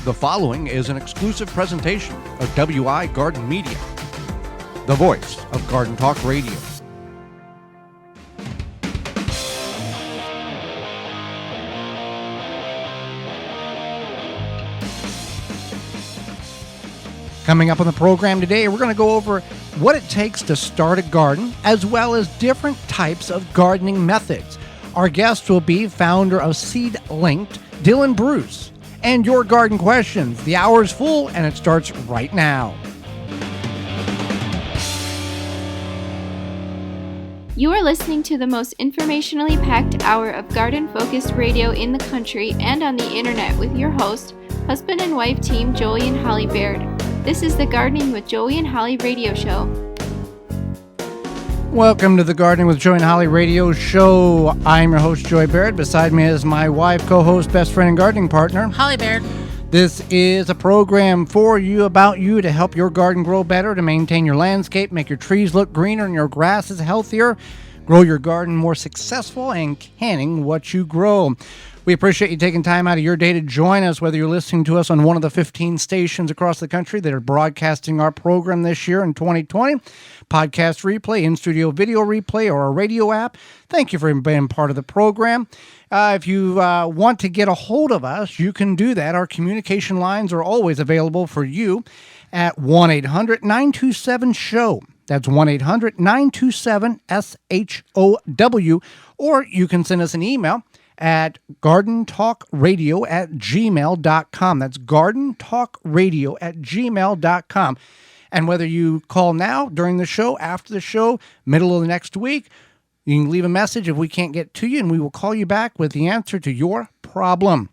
The following is an exclusive presentation of WI Garden Media, the voice of Garden Talk Radio. Coming up on the program today, we're going to go over what it takes to start a garden, as well as different types of gardening methods. Our guest will be founder of Seedlinked, Dylan Bruce. And your garden questions. The hour is full, and it starts right now. You are listening to the most informationally packed hour of garden-focused radio in the country and on the internet with your host, husband and wife team Joey and Holly Baird. This is the Gardening with Joey and Holly radio show. Welcome to the Gardening with Joey and Holly radio show. I'm your host, Joey Baird. Beside me is my wife, co-host, best friend, and gardening partner, Holly Baird. This is a program for you, about you, to help your garden grow better, to maintain your landscape, make your trees look greener and your grasses healthier, grow your garden more successful, and canning what you grow. We appreciate you taking time out of your day to join us, whether you're listening to us on one of the 15 stations across the country that are broadcasting our program this year in 2020, podcast replay, in-studio video replay, or a radio app. Thank you for being part of the program. If you want to get a hold of us, you can do that. Our communication lines are always available for you at 1-800-927-SHOW. That's 1-800-927-SHOW. Or you can send us an email at gardentalkradio@gmail.com. That's gardentalkradio@gmail.com. And whether you call now, during the show, after the show, middle of the next week, you can leave a message if we can't get to you, and we will call you back with the answer to your problem.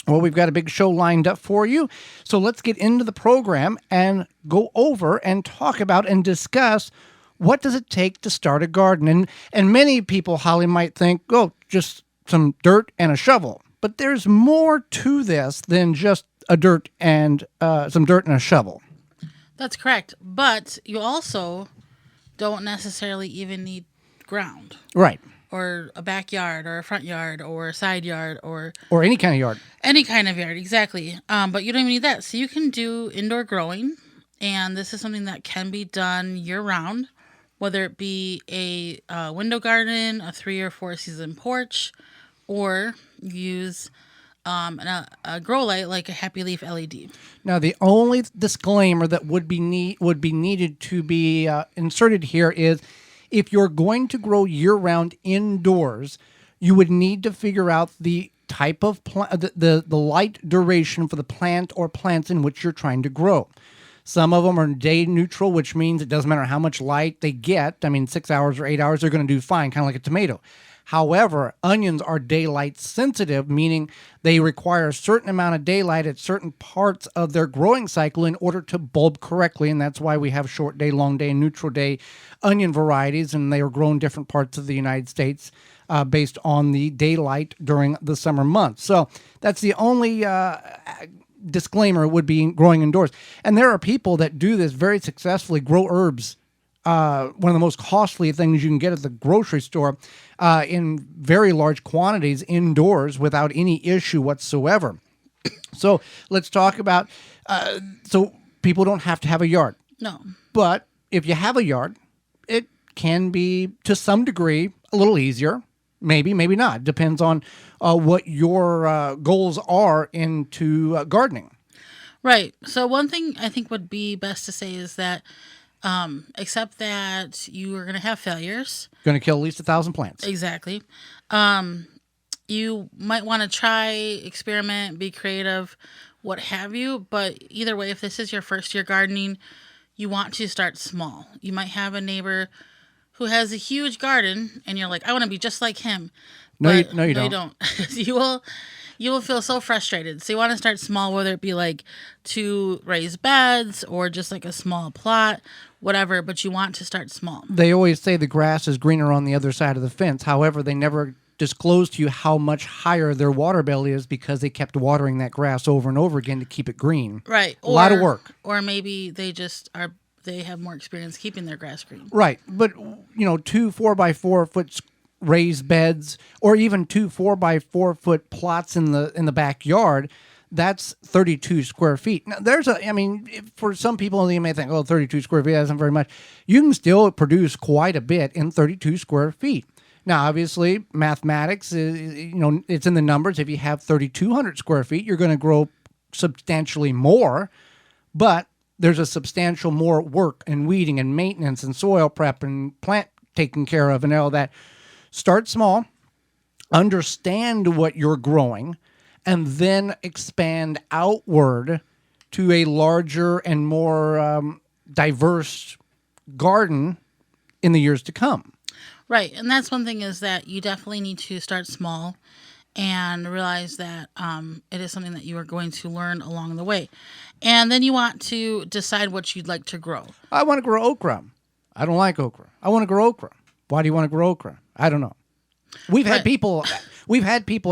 Well, we've got a big show lined up for you, so let's get into the program and go over and talk about and discuss what does it take to start a garden. And many people, Holly, might think, oh, just some dirt and a shovel. But there's more to this than just some dirt and a shovel. That's correct. But you also don't necessarily even need ground. Right. Or a backyard or a front yard or a side yard or any kind of yard. Any kind of yard, exactly. But you don't even need that. So you can do indoor growing, and this is something that can be done year-round, whether it be a window garden, a 3 or 4 season porch, or use a grow light like a Happy Leaf LED. Now, the only disclaimer that would be needed to be inserted here is, if you're going to grow year-round indoors, you would need to figure out the type of the light duration for the plant or plants in which you're trying to grow. Some of them are day neutral, which means it doesn't matter how much light they get. I mean, 6 hours or 8 hours, they're going to do fine, kind of like a tomato. However, onions are daylight sensitive, meaning they require a certain amount of daylight at certain parts of their growing cycle in order to bulb correctly, and that's why we have short day, long day, and neutral day onion varieties, and they are grown in different parts of the United States based on the daylight during the summer months. So that's the only disclaimer would be growing indoors. And there are people that do this very successfully, grow herbs. One of the most costly things you can get at the grocery store in very large quantities indoors without any issue whatsoever. So let's talk about, so people don't have to have a yard. No. But if you have a yard, it can be, to some degree, a little easier. Maybe, maybe not. Depends on what your goals are into gardening. Right. So one thing I think would be best to say is that except that you are going to have failures. Going to kill at least 1,000 plants. Exactly. You might want to try, experiment, be creative, what have you. But either way, if this is your first year gardening, you want to start small. You might have a neighbor who has a huge garden, and you're like, I want to be just like him. No, you don't. You don't. You will feel so frustrated. So you want to start small, whether it be like 2 raised beds or just like a small plot, whatever, but you want to start small. They always say the grass is greener on the other side of the fence. However, they never disclose to you how much higher their water bill is because they kept watering that grass over and over again to keep it green. Right. A lot of work. Or maybe they have more experience keeping their grass green. Right. But, 2 4x4 foot raised beds, or even 2 4x4 foot plots in the backyard, That's 32 square feet. Now, for some people, they may think, 32 square feet isn't very much. You can still produce quite a bit in 32 square feet. Now, obviously, mathematics is, it's in the numbers. If you have 3,200 square feet, you're going to grow substantially more, but there's a substantial more work and weeding and maintenance and soil prep and plant taken care of and all that. Start small, understand what you're growing, and then expand outward to a larger and more diverse garden in the years to come. Right. And that's one thing, is that you definitely need to start small and realize that it is something that you are going to learn along the way. And then you want to decide what you'd like to grow. I want to grow okra. I don't like okra. I want to grow okra. Why do you want to grow okra? I don't know. We've had people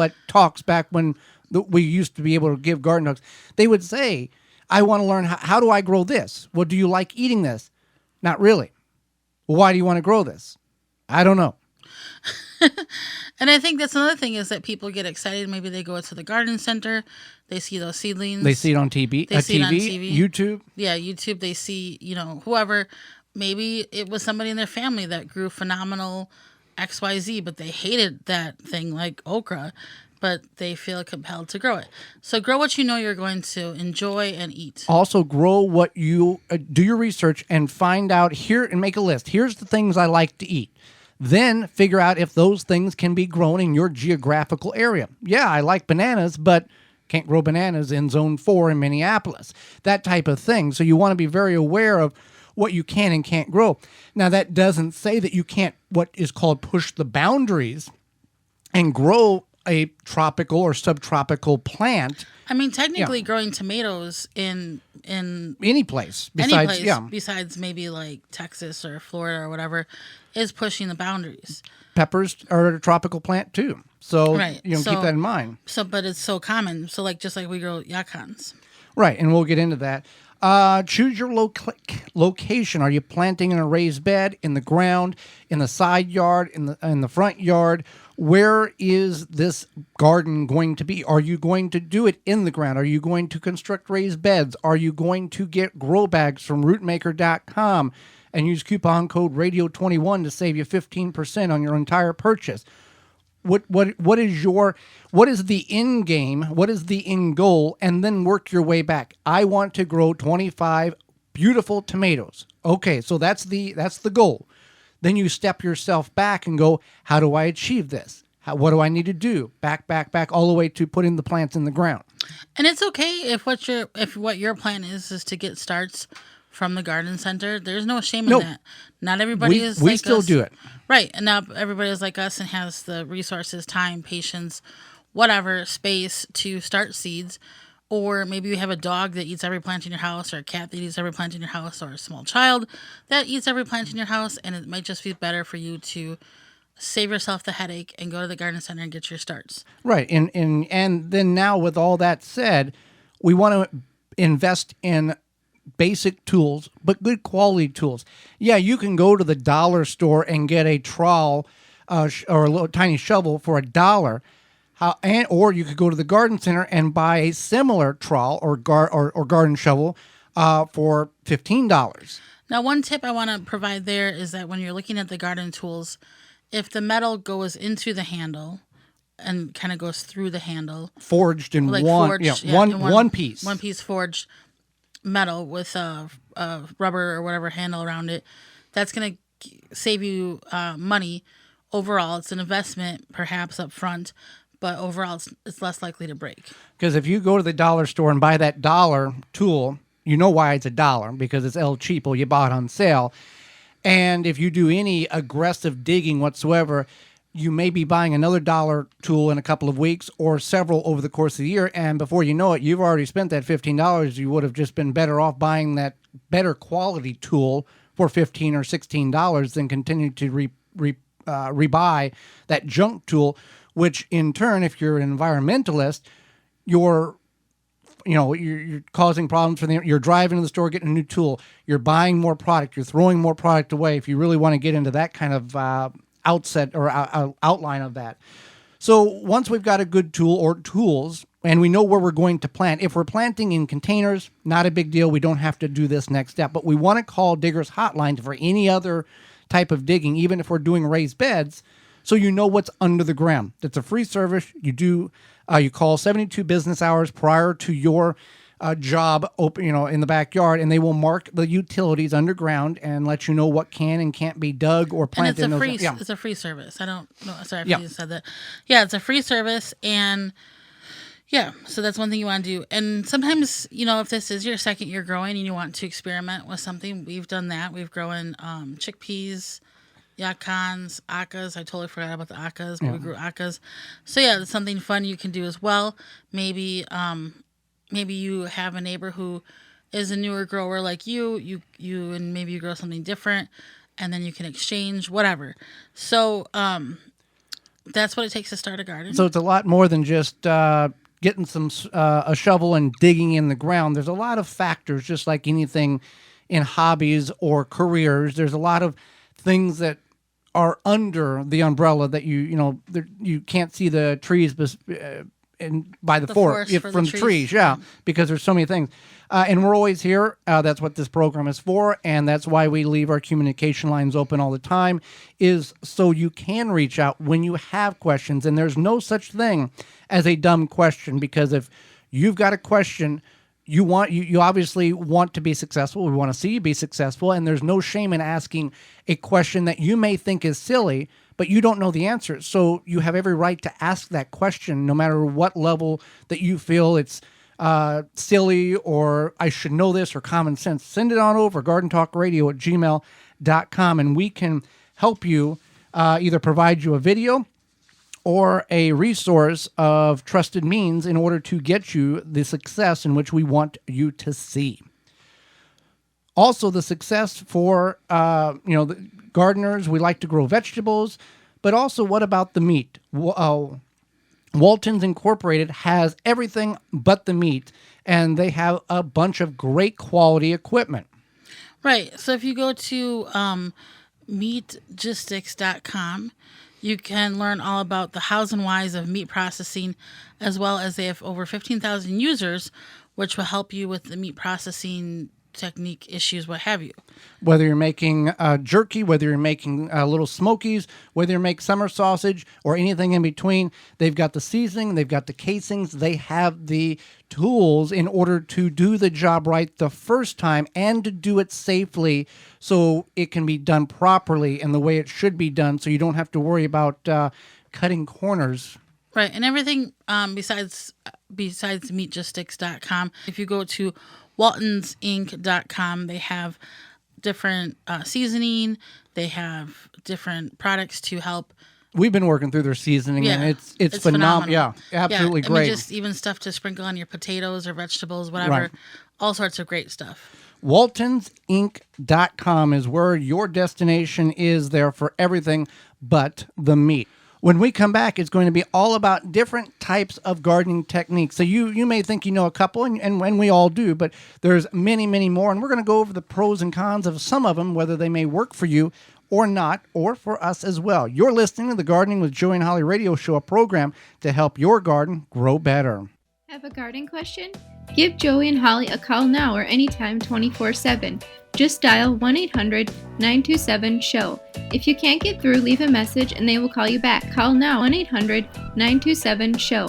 at talks back when we used to be able to give garden talks. They would say, I want to learn how do I grow this? Well, do you like eating this? Not really. Well, why do you want to grow this? I don't know. And I think that's another thing, is that people get excited. Maybe they go to the garden center. They see those seedlings. They see it on TV. They see it on TV. YouTube. Yeah, YouTube. They see, whoever. Maybe it was somebody in their family that grew phenomenal XYZ, but they hated that thing like okra, but they feel compelled to grow it. So grow what you know you're going to enjoy and eat. Also, grow what you do your research and find out here and make a list. Here's the things I like to eat. Then figure out if those things can be grown in your geographical area. Yeah, I like bananas, but can't grow bananas in Zone 4 in Minneapolis. That type of thing. So you want to be very aware of what you can and can't grow. Now, that doesn't say that you can't, what is called, push the boundaries and grow a tropical or subtropical plant. I mean, technically, growing tomatoes in any place besides maybe like Texas or Florida or whatever is pushing the boundaries. Peppers are a tropical plant too, so right. Keep that in mind. So, but it's so common. So, just like we grow yacons, right? And we'll get into that. Choose your location. Are you planting in a raised bed, in the ground, in the side yard, in the front yard? Where is this garden going to be? Are you going to do it in the ground? Are you going to construct raised beds? Are you going to get grow bags from rootmaker.com and use coupon code radio21 to save you 15% on your entire purchase? What is the end game? What is the end goal? And then work your way back. I want to grow 25 beautiful tomatoes. Okay, so that's the goal. Then you step yourself back and go, how do I achieve this? What do I need to do? Back, all the way to putting the plants in the ground. And it's okay if what your plan is to get starts from the garden center. There's no shame in that. Not everybody is like us. We still do it. Right. And now everybody is like us and has the resources, time, patience, whatever, space to start seeds. Or maybe you have a dog that eats every plant in your house, or a cat that eats every plant in your house, or a small child that eats every plant in your house, and it might just be better for you to save yourself the headache and go to the garden center and get your starts. Right. And then now, with all that said, we want to invest in basic tools, but good quality tools. Yeah, you can go to the dollar store and get a trowel or a little tiny shovel for $1. Or you could go to the garden center and buy a similar trowel or garden shovel for $15. Now, one tip I want to provide there is that when you're looking at the garden tools, if the metal goes into the handle and kind of goes through the handle, forged in one piece, one piece forged metal with a rubber or whatever handle around it, that's going to save you money overall. It's an investment perhaps up front, but overall it's less likely to break. Because if you go to the dollar store and buy that dollar tool, you know why it's $1, because it's El Cheapo, you bought on sale. And if you do any aggressive digging whatsoever, you may be buying another dollar tool in a couple of weeks or several over the course of the year. And before you know it, you've already spent that $15. You would have just been better off buying that better quality tool for $15 or $16 than continue to rebuy that junk tool, which in turn, if you're an environmentalist, you're causing problems for you're driving to the store, getting a new tool, you're buying more product, you're throwing more product away if you really want to get into that kind of outset or outline of that. So once we've got a good tool or tools, and we know where we're going to plant. If we're planting in containers, not a big deal. We don't have to do this next step. But we want to call Diggers Hotline for any other type of digging, even if we're doing raised beds, so you know what's under the ground. It's a free service. You call 72 business hours prior to your job open, in the backyard, and they will mark the utilities underground and let you know what can and can't be dug or planted. And it's a free service. I don't know. Sorry if you said that. Yeah, it's a free service, and yeah, so that's one thing you want to do. And sometimes, if this is your second year growing and you want to experiment with something, we've done that. We've grown chickpeas, yacons, acas. I totally forgot about the acas, but we grew acas. So yeah, that's something fun you can do as well. Maybe you have a neighbor who is a newer grower like you, and maybe you grow something different, and then you can exchange, whatever. So that's what it takes to start a garden. So it's a lot more than just getting a shovel and digging in the ground. There's a lot of factors, just like anything in hobbies or careers. There's a lot of things that are under the umbrella that you can't see the trees by the forest from the trees, because there's so many things. And we're always here. That's what this program is for, and that's why we leave our communication lines open all the time, is so you can reach out when you have questions. And there's no such thing as a dumb question, because if you've got a question, you obviously want to be successful. We want to see you be successful, and there's no shame in asking a question that you may think is silly, but you don't know the answer. So you have every right to ask that question, no matter what level that you feel it's silly or I should know this or common sense. Send it on over, gardentalkradio@gmail.com, and we can help you either provide you a video or a resource of trusted means in order to get you the success in which we want you to see. Also, the success for the gardeners, we like to grow vegetables, but also what about the meat? Walton's Incorporated has everything but the meat, and they have a bunch of great quality equipment. Right. So if you go to meatgistics.com, you can learn all about the hows and whys of meat processing, as well as they have over 15,000 users, which will help you with the meat processing technique issues, what have you. Whether you're making jerky, whether you're making little smokies, whether you make summer sausage or anything in between, they've got the seasoning, they've got the casings, they have the tools in order to do the job right the first time and to do it safely so it can be done properly and the way it should be done, so you don't have to worry about cutting corners. Right, and everything besides meatgistics.com, if you go to waltonsinc.com, they have different seasoning. They have different products to help. We've been working through their seasoning, and it's phenomenal. Yeah, absolutely great. I mean, just even stuff to sprinkle on your potatoes or vegetables, whatever. Right. All sorts of great stuff. waltonsinc.com is where your destination is there for everything but the meat. When we come back, it's going to be all about different types of gardening techniques. So you may think you know a couple, and we all do, but there's many, many more. And we're going to go over the pros and cons of some of them, whether they may work for you or not, or for us as well. You're listening to the Gardening with Joey and Holly radio show, a program to help your garden grow better. Have a garden question? Give Joey and Holly a call now or anytime 24/7. Just dial 1-800-927-SHOW. If you can't get through, leave a message and they will call you back. Call now, 1-800-927-SHOW.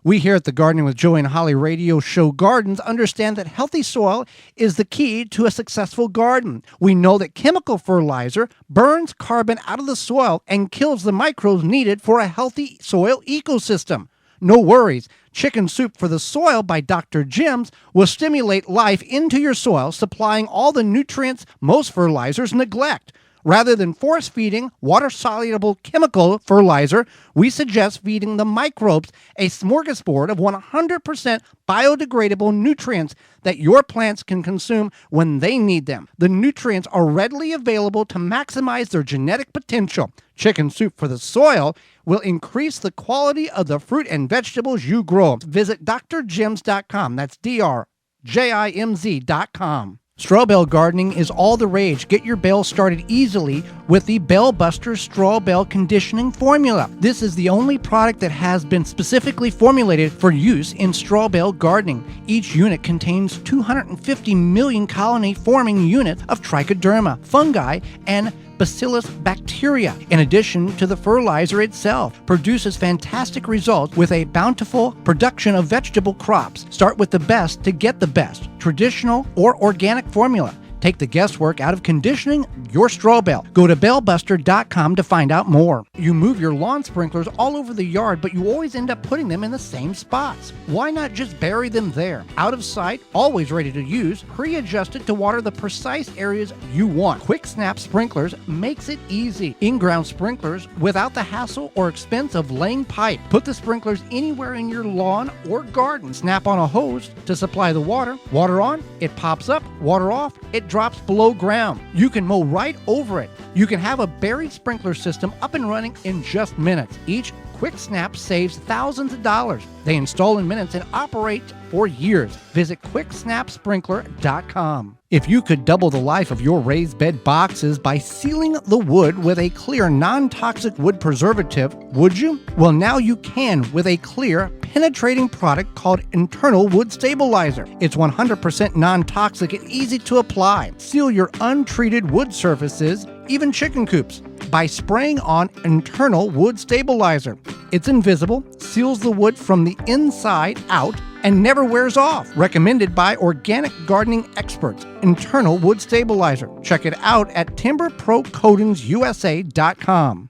We here at the Gardening with Joey and Holly radio show Gardens understand that healthy soil is the key to a successful garden. We know that chemical fertilizer burns carbon out of the soil and kills the microbes needed for a healthy soil ecosystem. No worries. Chicken Soup for the Soil by Dr. Jim's will stimulate life into your soil, supplying all the nutrients most fertilizers neglect. Rather than force-feeding water-soluble chemical fertilizer, we suggest feeding the microbes a smorgasbord of 100% biodegradable nutrients that your plants can consume when they need them. The nutrients are readily available to maximize their genetic potential. Chicken Soup for the Soil will increase the quality of the fruit and vegetables you grow. Visit drjims.com. That's drjimz.com. Straw bale gardening is all the rage. Get your bale started easily with the Bale Buster Straw Bale Conditioning Formula. This is the only product that has been specifically formulated for use in straw bale gardening. Each unit contains 250 million colony-forming units of trichoderma, fungi, and bacillus bacteria. In addition to the fertilizer itself, produces fantastic results with a bountiful production of vegetable crops. Start with the best to get the best, traditional or organic formula. Take the guesswork out of conditioning your straw bale. Go to balebuster.com to find out more. You move your lawn sprinklers all over the yard, but you always end up putting them in the same spots. Why not just bury them there? Out of sight, always ready to use, pre-adjusted to water the precise areas you want. Quick Snap Sprinklers makes it easy. In-ground sprinklers without the hassle or expense of laying pipe. Put the sprinklers anywhere in your lawn or garden. Snap on a hose to supply the water. Water on, it pops up. Water off, it drops below ground. You can mow right over it. You can have a buried sprinkler system up and running in just minutes. Each Quick Snap saves thousands of dollars. They install in minutes and operate for years. Visit quicksnapsprinkler.com. If you could double the life of your raised bed boxes by sealing the wood with a clear, non-toxic wood preservative, would you? Well, now you can with a clear, penetrating product called Internal Wood Stabilizer. It's 100% non-toxic and easy to apply. Seal your untreated wood surfaces, even chicken coops, by spraying on Internal Wood Stabilizer. It's invisible, seals the wood from the inside out, and never wears off. Recommended by organic gardening experts. Internal Wood Stabilizer. Check it out at timberprocoatingsusa.com.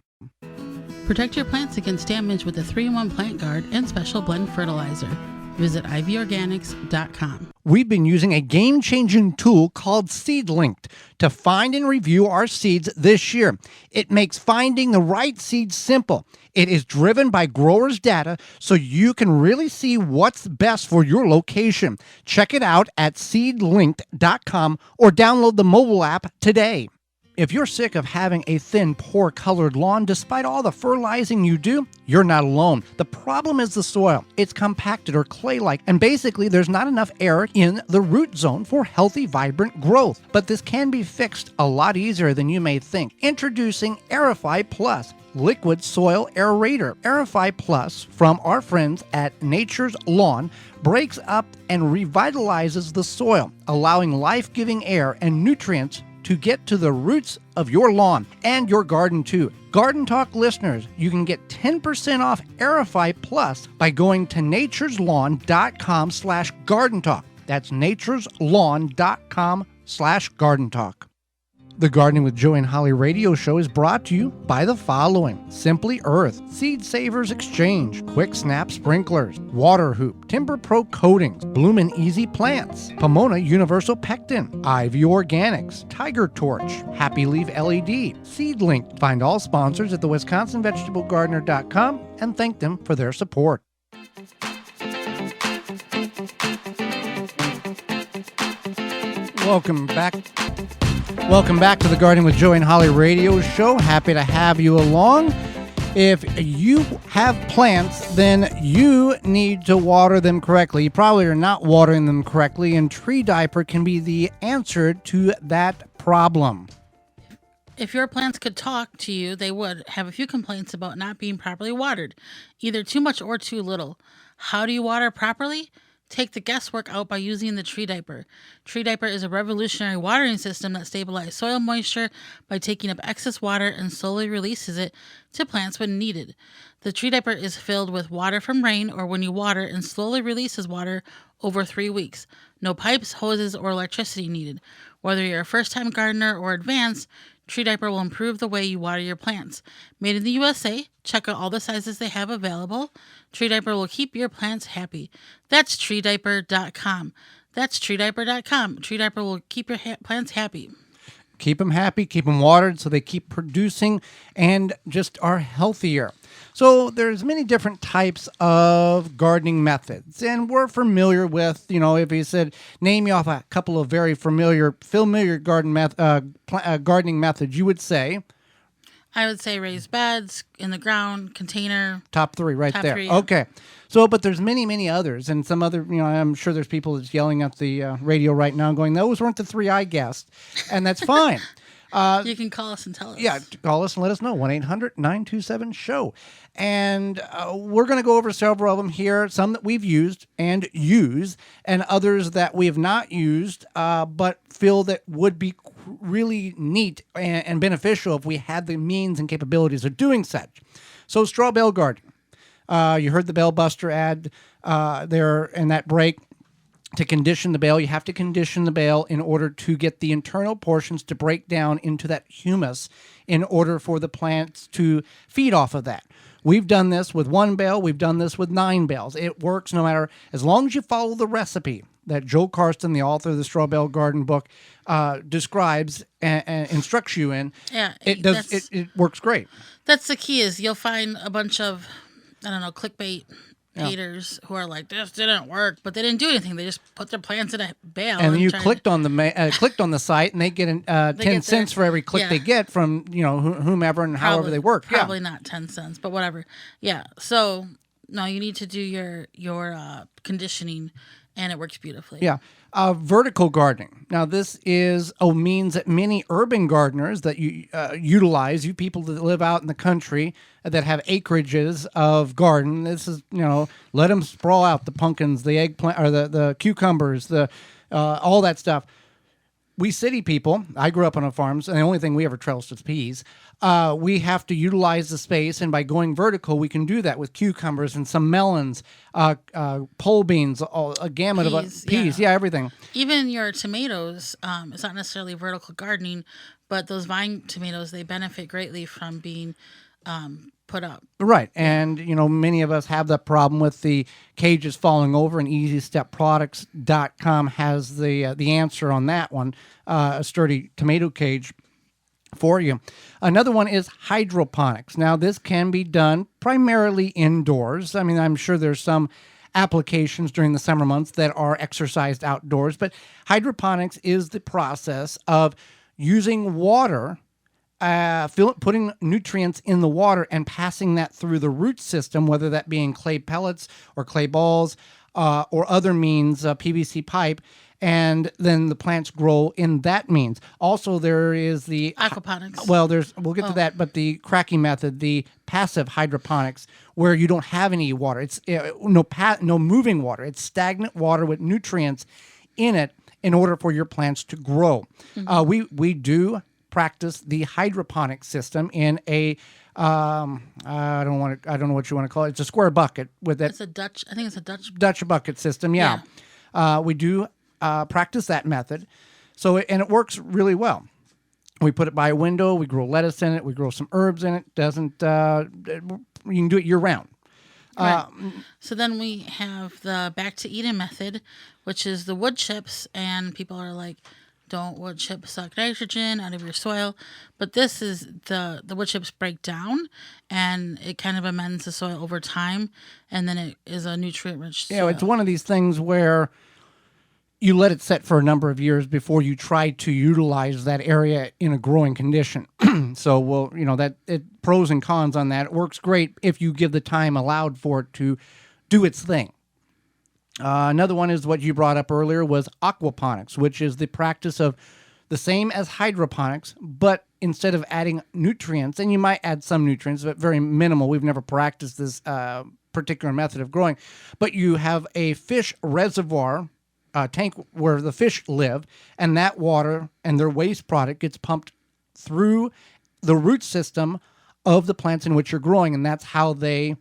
Protect your plants against damage with a 3-in-1 plant guard and special blend fertilizer. Visit ivorganics.com. We've been using a game-changing tool called seedlinked to find and review our seeds this year. It makes finding the right seeds simple. It is driven by growers' data, so you can really see what's best for your location. Check it out at seedlinked.com or download the mobile app today. If you're sick of having a thin, poor-colored lawn despite all the fertilizing you do, you're not alone. The problem is the soil. It's compacted or clay-like, and basically there's not enough air in the root zone for healthy, vibrant growth. But this can be fixed a lot easier than you may think. Introducing Aerify Plus, liquid soil aerator. Aerify Plus from our friends at Nature's Lawn breaks up and revitalizes the soil, allowing life-giving air and nutrients to get to the roots of your lawn and your garden too. Garden Talk listeners, you can get 10% off Aerify Plus by going to natureslawn.com/garden talk. That's natureslawn.com/garden talk. The Gardening with Joey and Holly radio show is brought to you by the following: Simply Earth, Seed Savers Exchange, Quick Snap Sprinklers, Water Hoop, Timber Pro Coatings, Bloomin' Easy Plants, Pomona Universal Pectin, Ivy Organics, Tiger Torch, Happy Leaf LED, Seedlink. Find all sponsors at the WisconsinVegetableGardener.com and thank them for their support. Welcome back to the Gardening with Joey and Holly radio show. Happy to have you along. If you have plants, then you need to water them correctly. You probably are not watering them correctly, and tree diaper can be the answer to that problem. If your plants could talk to you, they would have a few complaints about not being properly watered, either too much or too little. How do you water properly? Take the guesswork out by using the tree diaper. Tree diaper is a revolutionary watering system that stabilizes soil moisture by taking up excess water and slowly releases it to plants when needed. The tree diaper is filled with water from rain or when you water and slowly releases water over 3 weeks. No pipes, hoses, or electricity needed. Whether you're a first-time gardener or advanced, tree diaper will improve the way you water your plants. Made in the USA, check out all the sizes they have available. Tree diaper will keep your plants happy. That's treediaper.com. That's treediaper.com. Tree diaper will keep your plants happy. Keep them happy, keep them watered so they keep producing and just are healthier. So there's many different types of gardening methods, and we're familiar with, if you said, name me off a couple of very familiar gardening methods, you would say, I would say raised beds, in the ground, container. Top three right Top there. three, yeah. Okay. So, but there's many others, and some other, I'm sure there's people that's yelling at the radio right now going, those weren't the three I guessed, and that's fine. You can call us and tell us. Yeah, call us and let us know. 1-800-927-SHOW. And we're going to go over several of them here, some that we've used and use, and others that we have not used, but feel that would be really neat and beneficial if we had the means and capabilities of doing such. So, straw bale garden. You heard the Bale Buster ad there in that break. To condition the bale, you have to condition the bale in order to get the internal portions to break down into that humus in order for the plants to feed off of that. We've done this with 1 bale. We've done this with 9 bales. It works no matter, as long as you follow the recipe that Joe Karsten, the author of the Straw Bale Garden book, describes and instructs you in. Yeah, it does. It works great. That's the key. Is you'll find a bunch of, I don't know, clickbait haters who are like, this didn't work, but they didn't do anything. They just put their plants in a bale. And you clicked on the site, and they get 10 cents for every click they get from whomever and however they work. Probably not 10 cents, but whatever. Yeah. So no, you need to do your conditioning, and it works beautifully. Yeah. Vertical gardening. Now, this is a means that many urban gardeners that you utilize, you people that live out in the country that have acreages of garden. This is, let them sprawl out the pumpkins, the eggplant, or the cucumbers, all that stuff. We city people, I grew up on a farm, and the only thing we ever trellised was peas. We have to utilize the space, and by going vertical, we can do that with cucumbers and some melons, pole beans, a gamut of peas, everything. Even your tomatoes, it's not necessarily vertical gardening, but those vine tomatoes, they benefit greatly from being put up. Right. And, many of us have that problem with the cages falling over, and EasyStepProducts.com has the answer on that one, a sturdy tomato cage for you. Another one is hydroponics. Now, this can be done primarily indoors. I mean, I'm sure there's some applications during the summer months that are exercised outdoors, but hydroponics is the process of using water, putting nutrients in the water and passing that through the root system, whether that be in clay pellets or clay balls or other means, PVC pipe, and then the plants grow in that means. Also, there is the aquaponics. Well, we'll get to that, but the cracking method, the passive hydroponics, where you don't have any water. It's no moving water. It's stagnant water with nutrients in it in order for your plants to grow. Mm-hmm. We do practice the hydroponic system in a I don't know what you want to call it. It's a square bucket with it. I think it's a Dutch bucket system. Yeah. We do practice that method. So it works really well. We put it by a window. We grow lettuce in it. We grow some herbs in it. You can do it year round. Right. So then we have the Back to Eden method, which is the wood chips, and people are like, don't wood chips suck nitrogen out of your soil? But this is the wood chips break down, and it kind of amends the soil over time, and then it is a nutrient-rich soil. It's one of these things where you let it set for a number of years before you try to utilize that area in a growing condition. So, pros and cons on that. It works great if you give the time allowed for it to do its thing. Another one is what you brought up earlier was aquaponics, which is the practice of the same as hydroponics, but instead of adding nutrients, and you might add some nutrients, but very minimal. We've never practiced this particular method of growing, but you have a fish reservoir tank where the fish live, and that water and their waste product gets pumped through the root system of the plants in which you're growing, and that's how they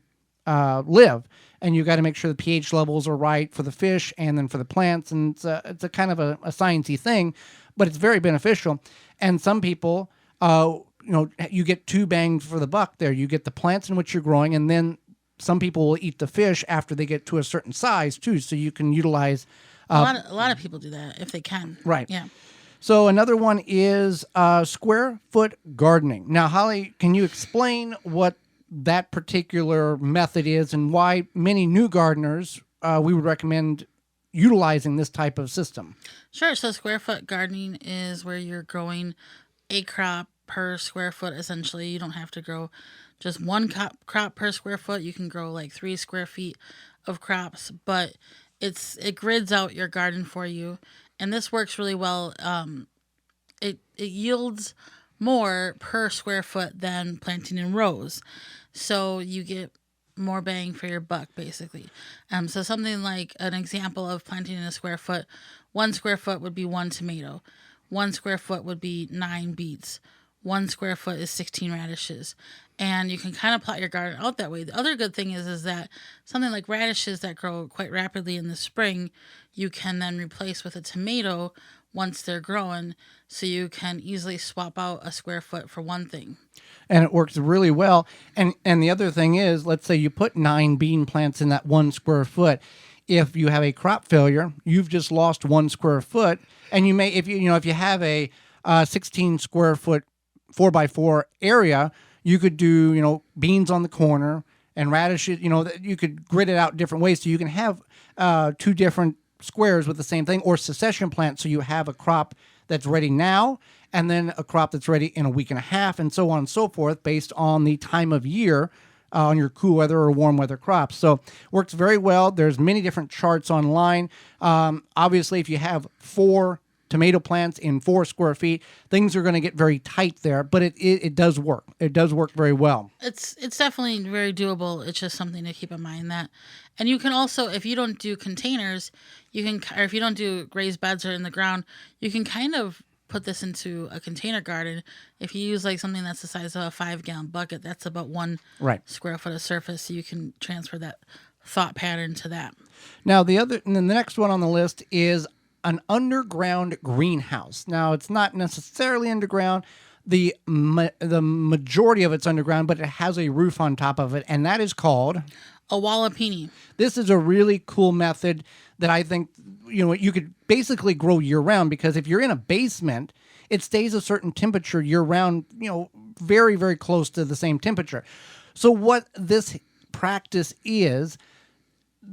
live. And you got to make sure the pH levels are right for the fish and then for the plants, and it's a kind of a sciencey thing, but it's very beneficial. And some people, you get 2 bangs for the buck there. You get the plants in which you're growing, and then some people will eat the fish after they get to a certain size too, so you can utilize. A lot of people do that if they can. Right. Yeah. So another one is square foot gardening. Now, Holly, can you explain what that particular method is and why many new gardeners we would recommend utilizing this type of system? Sure. So square foot gardening is where you're growing a crop per square foot, essentially. You don't have to grow just one crop per square foot. You can grow like 3 square feet of crops, but it grids out your garden for you. And this works really well. It yields more per square foot than planting in rows. So you get more bang for your buck, basically. So something like an example of planting in a square foot, 1 square foot would be 1 tomato, 1 square foot would be 9 beets, 1 square foot is 16 radishes. And you can kind of plot your garden out that way. The other good thing is that something like radishes that grow quite rapidly in the spring, you can then replace with a tomato once they're growing, so you can easily swap out a square foot for one thing. And it works really well. And the other thing is, let's say you put 9 bean plants in that 1 square foot. If you have a crop failure, you've just lost 1 square foot. And you may, if you have a 16 square foot 4x4 area, you could do, beans on the corner and radishes. You could grid it out different ways, so you can have 2 different squares with the same thing, or succession plants, so you have a crop that's ready now and then a crop that's ready in a week and a half, and so on and so forth, based on the time of year on your cool weather or warm weather crops. So works very well. There's many different charts online. Obviously, if you have 4 tomato plants in 4 square feet, things are going to get very tight there, but it does work. It does work very well. It's definitely very doable. It's just something to keep in mind that. And you can also, if you don't do containers, or if you don't do raised beds or in the ground, you can kind of put this into a container garden. If you use like something that's the size of a 5-gallon bucket, that's about 1 square foot of surface. So you can transfer that thought pattern to that. Now, the next one on the list is an underground greenhouse. Now, it's not necessarily underground. The majority of it's underground, but it has a roof on top of it, and that is called a wallapini. This is a really cool method that I think you could basically grow year-round, because if you're in a basement, it stays a certain temperature year-round, very, very close to the same temperature. So what this practice is,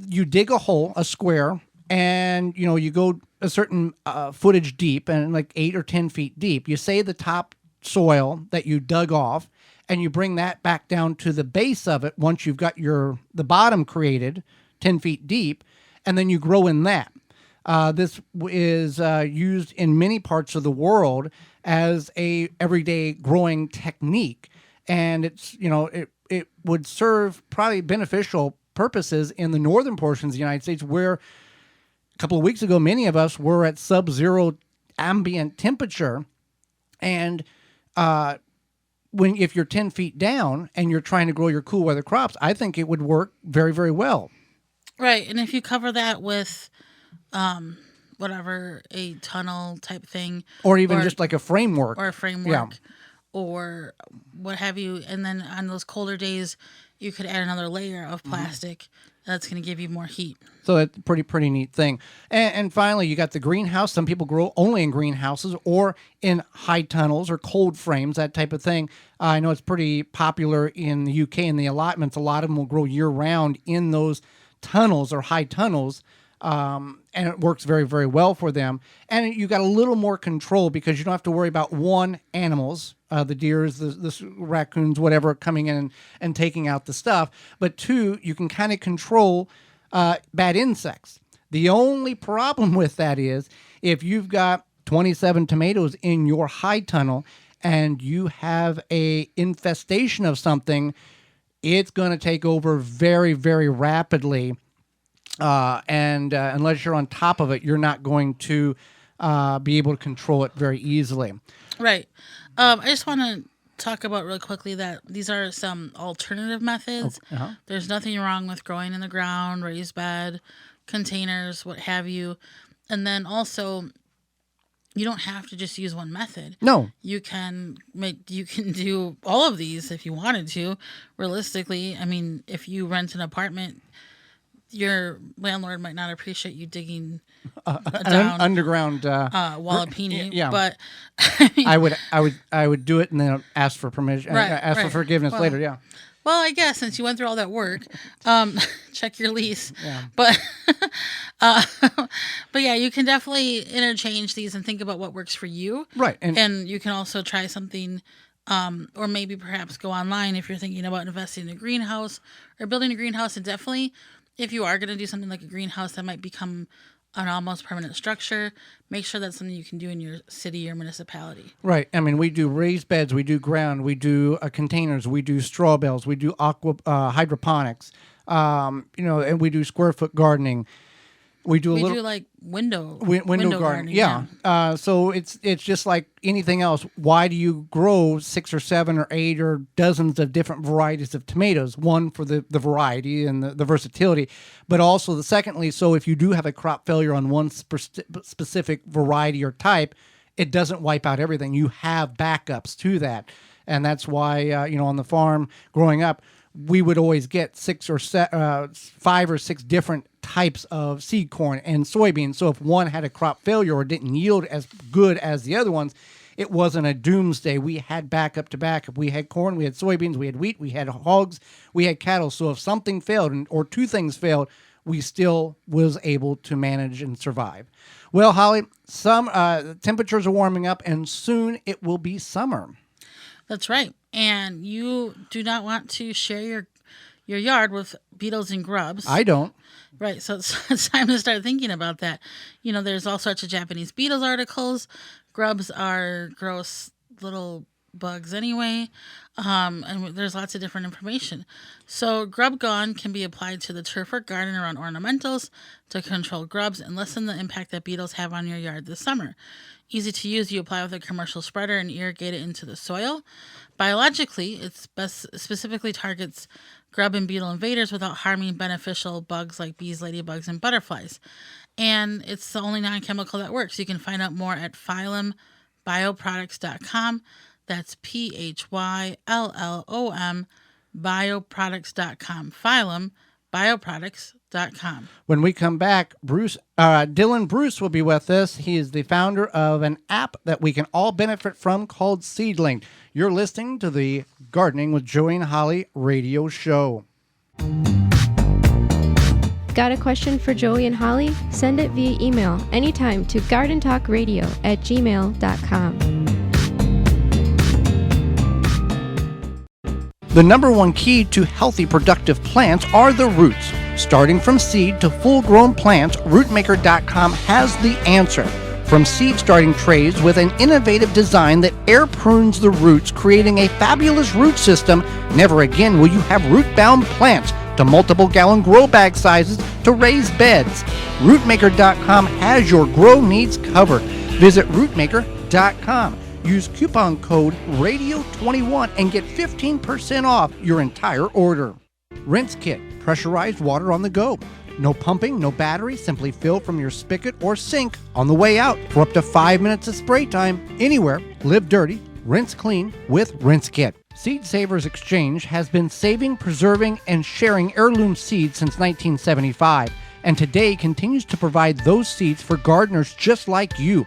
you dig a hole, a square, and you go a certain footage deep, and like 8 or 10 feet deep. You save the top soil that you dug off, and you bring that back down to the base of it once you've got the bottom created 10 feet deep, and then you grow in that. This is used in many parts of the world as a everyday growing technique, and it's it would serve probably beneficial purposes in the northern portions of the United States, where a couple of weeks ago, many of us were at sub-zero ambient temperature. And if you're 10 feet down and you're trying to grow your cool weather crops, I think it would work very, very well. Right. And if you cover that with a tunnel type thing. Or even just like a framework. Or what have you. And then on those colder days, you could add another layer of plastic. That's going to give you more heat. So that's a pretty neat thing. And finally, you got the greenhouse. Some people grow only in greenhouses or in high tunnels or cold frames, that type of thing. I know it's pretty popular in the UK in the allotments. A lot of them will grow year-round in those tunnels or high tunnels, and it works very, very well for them. And you got a little more control, because you don't have to worry about animals, the deers, the raccoons, whatever, coming in and taking out the stuff. But 2, you can kind of control bad insects. The only problem with that is if you've got 27 tomatoes in your high tunnel and you have a infestation of something, it's going to take over very, very rapidly. And unless you're on top of it, you're not going to be able to control it very easily. Right. I just want to talk about really quickly that these are some alternative methods. There's nothing wrong with growing in the ground, raised bed, containers, what have you. And then also, you don't have to just use one method. No. You can do all of these if you wanted to. Realistically, I mean, if you rent an apartment, your landlord might not appreciate you digging down underground wallapini. Yeah. But I would do it and then ask for permission, ask for forgiveness later. Yeah. Well, I guess since you went through all that work, check your lease. Yeah. But yeah, you can definitely interchange these and think about what works for you. Right. And you can also try something or maybe perhaps go online if you're thinking about investing in a greenhouse or building a greenhouse. And definitely, if you are going to do something like a greenhouse that might become an almost permanent structure, make sure that's something you can do in your city or municipality. Right. I mean, we do raised beds, we do ground, we do containers, we do straw bales, we do hydroponics, and we do square foot gardening. We do like window gardening. Yeah. So it's just like anything else. Why do you grow 6 or 7 or 8 or dozens of different varieties of tomatoes? One, for the variety and the versatility, but also secondly, so if you do have a crop failure on one specific variety or type, it doesn't wipe out everything. You have backups to that. And that's why, on the farm growing up, we would always get 5 or 6 different types of seed corn and soybeans. So if one had a crop failure or didn't yield as good as the other ones, it wasn't a doomsday. We had backup to backup. We had corn, we had soybeans, we had wheat, we had hogs, we had cattle. So if something failed or 2 things failed, we still was able to manage and survive. Well, Holly, some temperatures are warming up and soon it will be summer. That's right. And you do not want to share your yard with beetles and grubs. I don't. Right. So it's time to start thinking about that. There's all sorts of Japanese beetles articles. Grubs are gross little bugs anyway. And there's lots of different information. So Grub Gone can be applied to the turf or garden around ornamentals to control grubs and lessen the impact that beetles have on your yard this summer. Easy to use, you apply with a commercial spreader and irrigate it into the soil. Biologically, it specifically targets grub and beetle invaders without harming beneficial bugs like bees, ladybugs, and butterflies. And it's the only non-chemical that works. You can find out more at phyllumbioproducts.com. That's PHYLLOM bioproducts.com. phyllumbioproducts.com. When we come back, Dylan Bruce will be with us. He is the founder of an app that we can all benefit from called seedlinked. You're listening to the Gardening with Joey and Holly radio show. Got a question for Joey and Holly? Send it via email anytime to gardentalkradio@gmail.com. The number one key to healthy, productive plants are the roots. Starting from seed to full-grown plants, rootmaker.com has the answer. From seed starting trays with an innovative design that air prunes the roots, creating a fabulous root system, never again will you have root-bound plants, to multiple gallon grow bag sizes to raised beds. Rootmaker.com has your grow needs covered. Visit rootmaker.com. Use coupon code RADIO21 and get 15% off your entire order. Rinse Kit, pressurized water on the go. No pumping, no battery, simply fill from your spigot or sink on the way out for up to 5 minutes of spray time. Anywhere, live dirty, rinse clean with Rinse Kit. Seed Savers Exchange has been saving, preserving, and sharing heirloom seeds since 1975, and today continues to provide those seeds for gardeners just like you.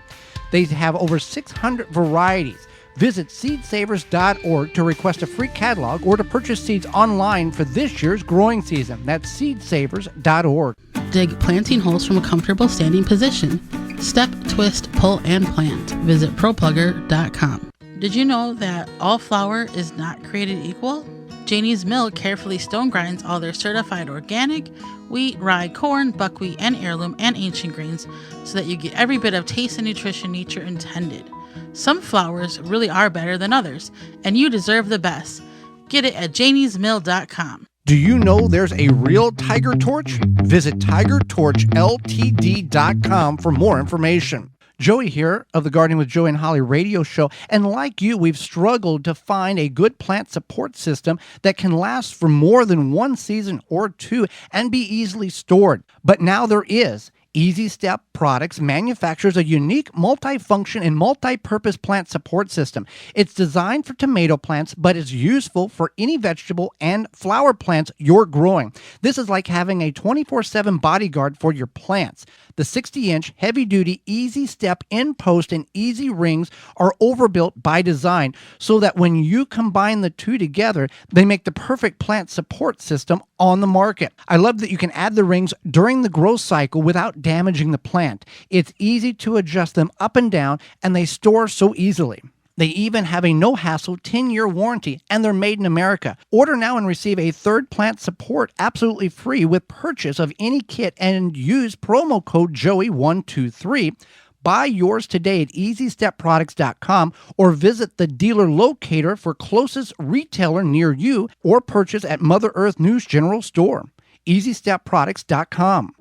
They have over 600 varieties. Visit seedsavers.org to request a free catalog or to purchase seeds online for this year's growing season. That's seedsavers.org. Dig planting holes from a comfortable standing position. Step, twist, pull, and plant. Visit ProPlugger.com. Did you know that all flour is not created equal? Janie's Mill carefully stone grinds all their certified organic wheat, rye, corn, buckwheat, and heirloom and ancient grains so that you get every bit of taste and nutrition nature intended. Some flours really are better than others, and you deserve the best. Get it at janiesmill.com. Do you know there's a real tiger torch? Visit tigertorchltd.com for more information. Joey here of the Gardening with Joey and Holly radio show, and like you, we've struggled to find a good plant support system that can last for more than 1 season or 2 and be easily stored. But now there is. Easy Step Products manufactures a unique multifunction and multi-purpose plant support system. It's designed for tomato plants, but is useful for any vegetable and flower plants you're growing. This is like having a 24/7 bodyguard for your plants. The 60-inch heavy-duty Easy Step in-post and easy rings are overbuilt by design so that when you combine the two together, they make the perfect plant support system on the market. I love that you can add the rings during the growth cycle without damaging the plant. It's easy to adjust them up and down, and they store so easily. They even have a no-hassle 10-year warranty, and they're made in America. Order now and receive a third plant support absolutely free with purchase of any kit and use promo code Joey123. Buy yours today at EasyStepProducts.com or visit the dealer locator for closest retailer near you or purchase at Mother Earth News General Store. EasyStepProducts.com.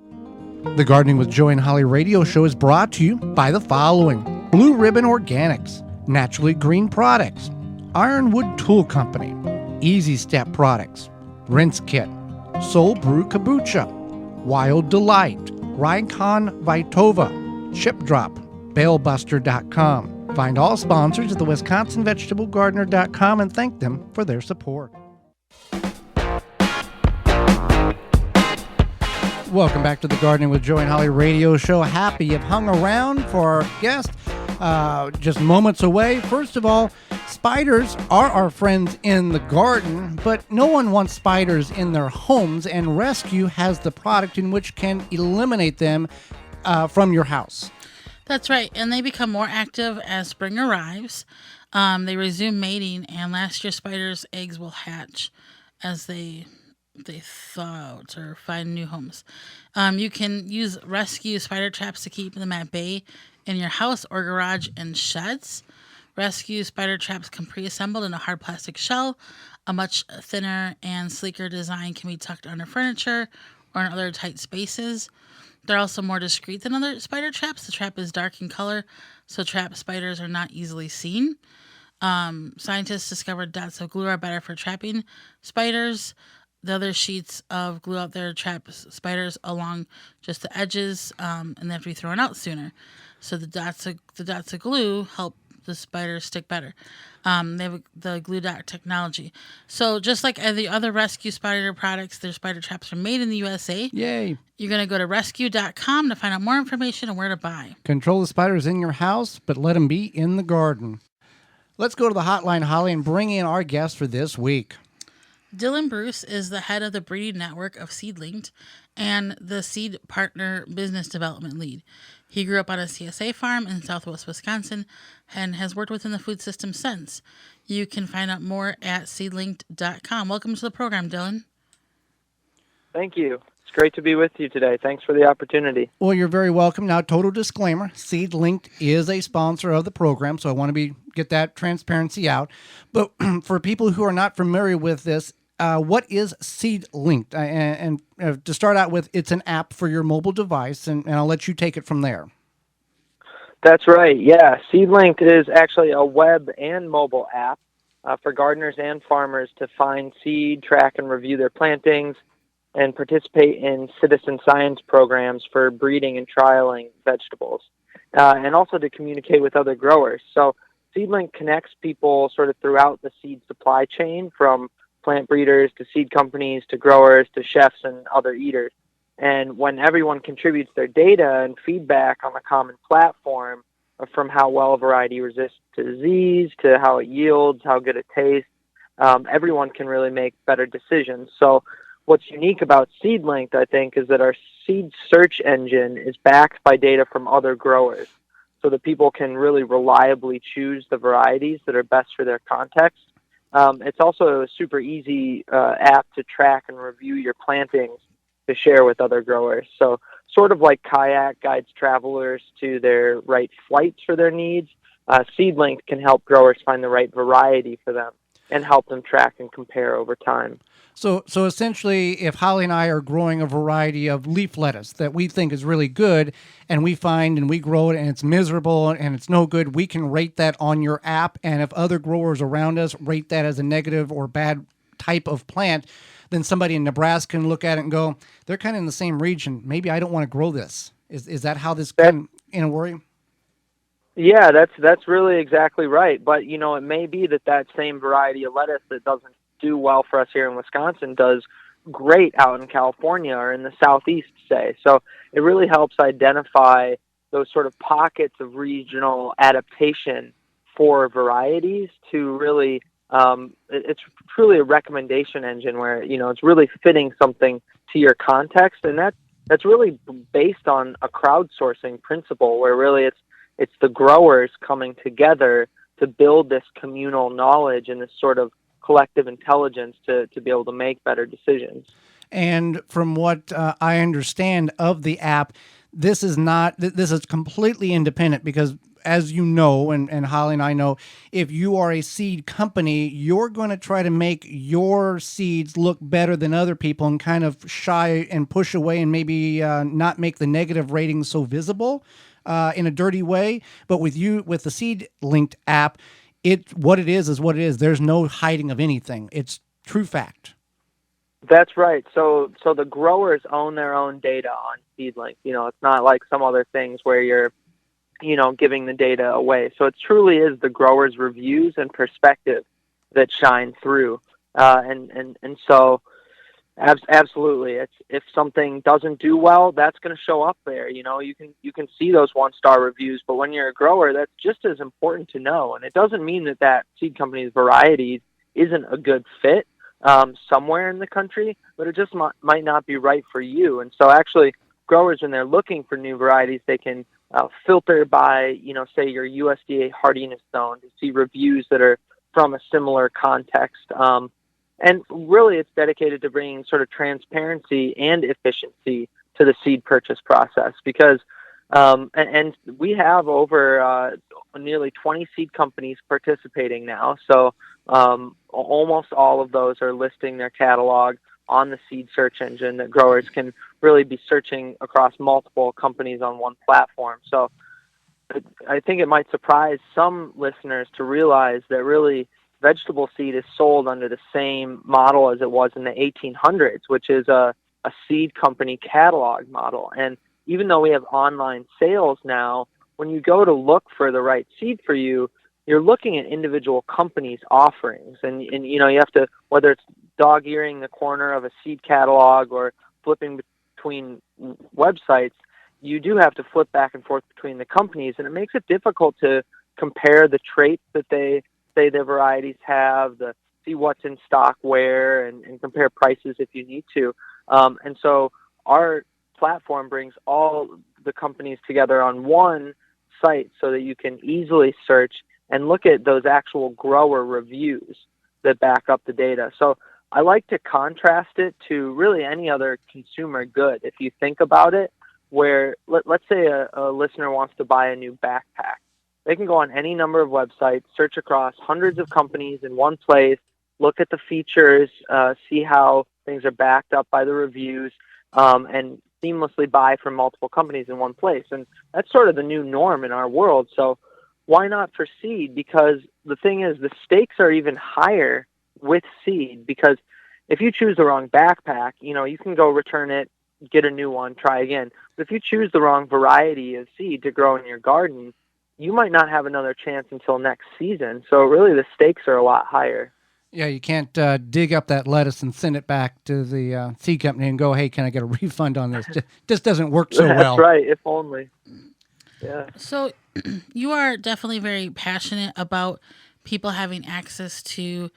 The Gardening with Joey and Holly radio show is brought to you by the following: Blue Ribbon Organics, Naturally Green Products, Ironwood Tool Company, Easy Step Products, Rinse Kit, Soul Brew Kombucha, Wild Delight, Rykon Vitova, Chip Drop, BaleBuster.com. Find all sponsors at the WisconsinVegetableGardener.com and thank them for their support. Welcome back to the Gardening with Joey and Holly radio show. Happy you've hung around for our guest. Just moments away. First of all, spiders are our friends in the garden, but no one wants spiders in their homes, and Rescue has the product in which can eliminate them from your house. That's right, and they become more active as spring arrives. They resume mating, and last year's spiders' eggs will hatch as they thaw out or find new homes. You can use Rescue spider traps to keep them at bay in your house or garage and sheds. Rescue spider traps come pre-assembled in a hard plastic shell. A much thinner and sleeker design can be tucked under furniture or in other tight spaces. They're also more discreet than other spider traps. The trap is dark in color, so trap spiders are not easily seen. Scientists discovered dots of glue are better for trapping spiders. The other sheets of glue out there trap spiders along just the edges, and they have to be thrown out sooner. So the dots of glue help the spiders stick better. They have the glue dot technology. So just like the other Rescue spider products, their spider traps are made in the USA. Yay! You're going to go to rescue.com to find out more information and where to buy. Control the spiders in your house, but let them be in the garden. Let's go to the hotline, Holly, and bring in our guest for this week. Dylan Bruce is the head of the breeding network of SeedLinked and the Seed Partner Business Development Lead. He grew up on a CSA farm in southwest Wisconsin and has worked within the food system since. You can find out more at seedlinked.com. Welcome to the program, Dylan. Thank you. It's great to be with you today. Thanks for the opportunity. Well, you're very welcome. Now, total disclaimer, SeedLinked is a sponsor of the program, so I want to get that transparency out. But for people who are not familiar with this, what is SeedLinked? And to start out with, it's an app for your mobile device, and I'll let you take it from there. That's right. Yeah, SeedLinked is actually a web and mobile app for gardeners and farmers to find seed, track, and review their plantings, and participate in citizen science programs for breeding and trialing vegetables, and also to communicate with other growers. So SeedLink connects people sort of throughout the seed supply chain, from plant breeders to seed companies to growers to chefs and other eaters. And when everyone contributes their data and feedback on a common platform, from how well a variety resists to disease to how it yields, how good it tastes, everyone can really make better decisions. So what's unique about SeedLinked, I think, is that our seed search engine is backed by data from other growers, so that people can really reliably choose the varieties that are best for their context. It's also a super easy app to track and review your plantings to share with other growers. So sort of like Kayak guides travelers to their right flights for their needs, SeedLinked can help growers find the right variety for them and help them track and compare over time. So essentially, if Holly and I are growing a variety of leaf lettuce that we think is really good, and we find and we grow it and it's miserable and it's no good, we can rate that on your app. And if other growers around us rate that as a negative or bad type of plant, then somebody in Nebraska can look at it and go, they're kind of in the same region. Maybe I don't want to grow this. Is that how this can, in a worry? Yeah, that's really exactly right. But, you know, it may be that same variety of lettuce that doesn't do well for us here in Wisconsin does great out in California or in the Southeast, say. So it really helps identify those sort of pockets of regional adaptation for varieties to really, it's truly a recommendation engine where, you know, it's really fitting something to your context. And that's really based on a crowdsourcing principle where really it's the growers coming together to build this communal knowledge and this sort of collective intelligence to be able to make better decisions. And from what I understand of the app, this is not, this is completely independent because, as you know, and Holly and I know, if you are a seed company, you're going to try to make your seeds look better than other people and kind of shy and push away and maybe not make the negative ratings so visible in a dirty way. But with you, with the Seed Linked app, what it is what it is. There's no hiding of anything. It's true fact. That's right. So the growers own their own data on SeedLink. It's not like some other things where you're, giving the data away. So it truly is the growers' reviews and perspective that shine through. And so absolutely, if something doesn't do well, that's going to show up there. You can see those 1-star reviews, but when you're a grower, that's just as important to know. And it doesn't mean that seed company's variety isn't a good fit somewhere in the country, but it just might not be right for you. And so actually growers, when they're looking for new varieties, they can filter by, say your USDA hardiness zone to see reviews that are from a similar context. And really it's dedicated to bringing sort of transparency and efficiency to the seed purchase process because, and we have over nearly 20 seed companies participating now. So almost all of those are listing their catalog on the seed search engine that growers can really be searching across multiple companies on one platform. So I think it might surprise some listeners to realize that really vegetable seed is sold under the same model as it was in the 1800s, which is a seed company catalog model. And even though we have online sales now, when you go to look for the right seed for you, you're looking at individual companies' offerings. And you have to, whether it's dog-earing the corner of a seed catalog or flipping between websites, you do have to flip back and forth between the companies. And it makes it difficult to compare the traits that they say their varieties have, see what's in stock where, and compare prices if you need to. And so our platform brings all the companies together on one site so that you can easily search and look at those actual grower reviews that back up the data. So I like to contrast it to really any other consumer good. If you think about it, where let's say a listener wants to buy a new backpack. They can go on any number of websites, search across hundreds of companies in one place, look at the features, see how things are backed up by the reviews, and seamlessly buy from multiple companies in one place. And that's sort of the new norm in our world. So why not for seed? Because the thing is, the stakes are even higher with seed, because if you choose the wrong backpack, you can go return it, get a new one, try again. But if you choose the wrong variety of seed to grow in your garden, you might not have another chance until next season. So really the stakes are a lot higher. Yeah, you can't dig up that lettuce and send it back to the seed company and go, hey, can I get a refund on this? Just doesn't work so well. That's right, if only. Yeah. So you are definitely very passionate about people having access to